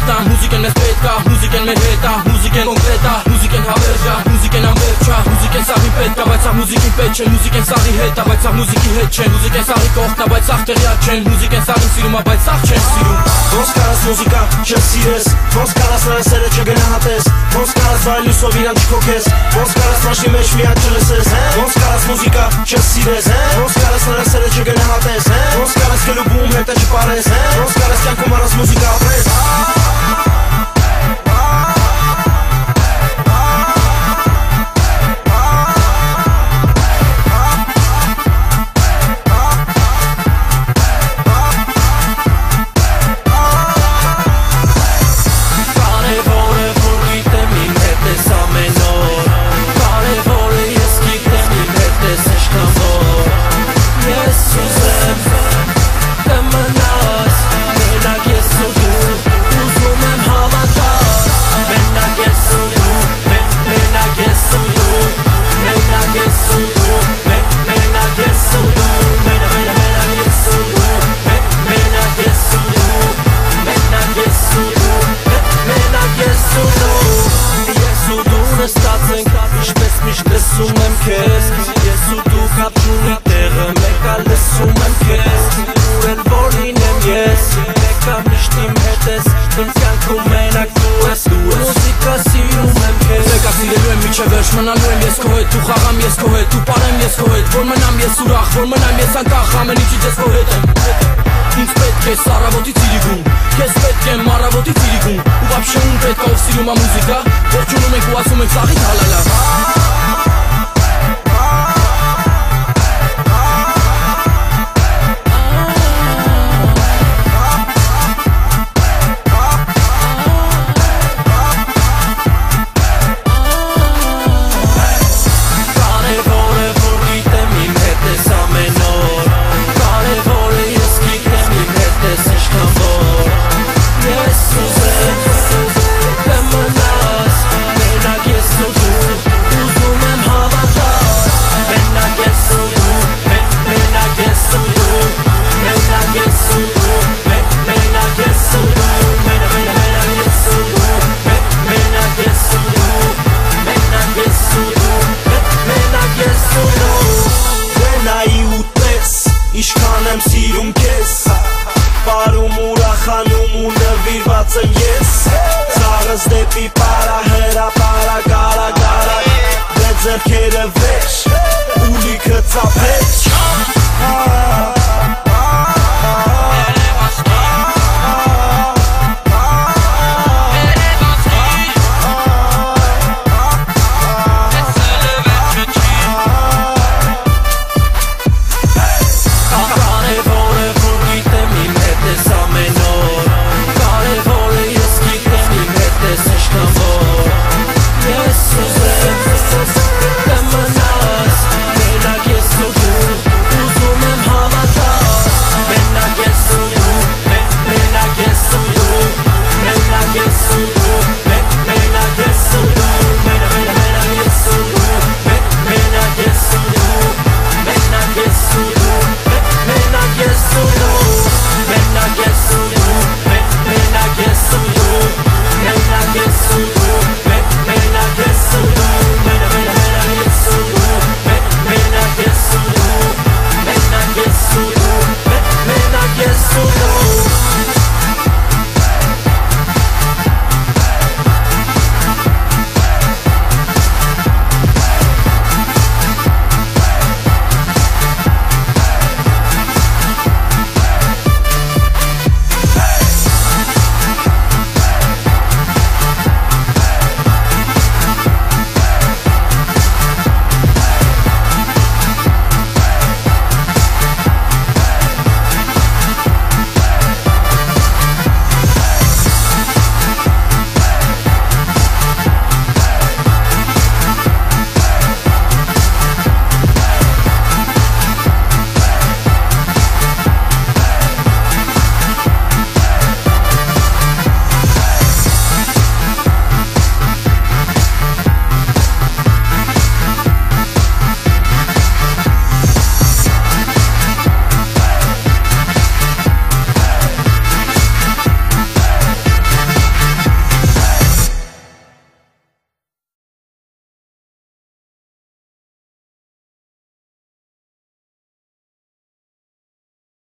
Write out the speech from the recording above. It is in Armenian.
գիտա, մուզիկեն մեզ պետք է, մուզիկեն մեր հետ է, մուզիկեն կոնկրետ է, մուզիկեն հավերժ է, մուզիկեն անվերջ է, մուզիկեն սաղի պետք է, բայց ա մուզիկին պետք չէ, մուզիկեն սաղի հետ է, բայց ա մուզիկի հետ չէ, մուզիկեն սաղի կողքն է, բայց աղ տեղյակ չեն, մուզիկեն սաղին սիրում է, բայց աղ չեն սիրում։ Ոնց կարաս մուզիկա չսիրես, ոնց կարաս նրա սերը չգնահատես, ոնց կարաս վայել լույսով իրան չքոքես, ոնց կարաս մաշնի մեջ միակ չլսես, ոնց կարաս մուզիկա չսիրես, ոնց կարաս նրա սերը չգնահատես, ոնց կարաս կլուբում հետը չպարես, ոնց կարաս կյանքում առանց մուզիկա ապրես։ Ինչպես միշտ լսում եմ քեզ, ես ու դու կապ չունի տեղը, մեկ ա լսում եմ քեզ, ուր էլ որ լինեմ ես, մեկ ա միշտ իմ հետ ես, իմ կյանքում մենակ դու ես, մուզիկա սիրում եմ քեզ, մեկ ա սիրելու եմ միջև վերջ, մնալու եմ ես քո հետ, դու խաղամ ես քո հետ, դու պարեմ ես քո հետ, որ մնամ ես ուրախ, որ մնամ ես անկախ, ամեն ինչից ես քո հետ եմ։ Ինձ պետք է սարավոտի ծիրիգում, քեզ պետք է մարավոտի ծիրիգում, ու վաբշե ուն պետք է ով սիրում ա մուզիկա, ողջունում ենք ու ասում ենք սաղի թալալա։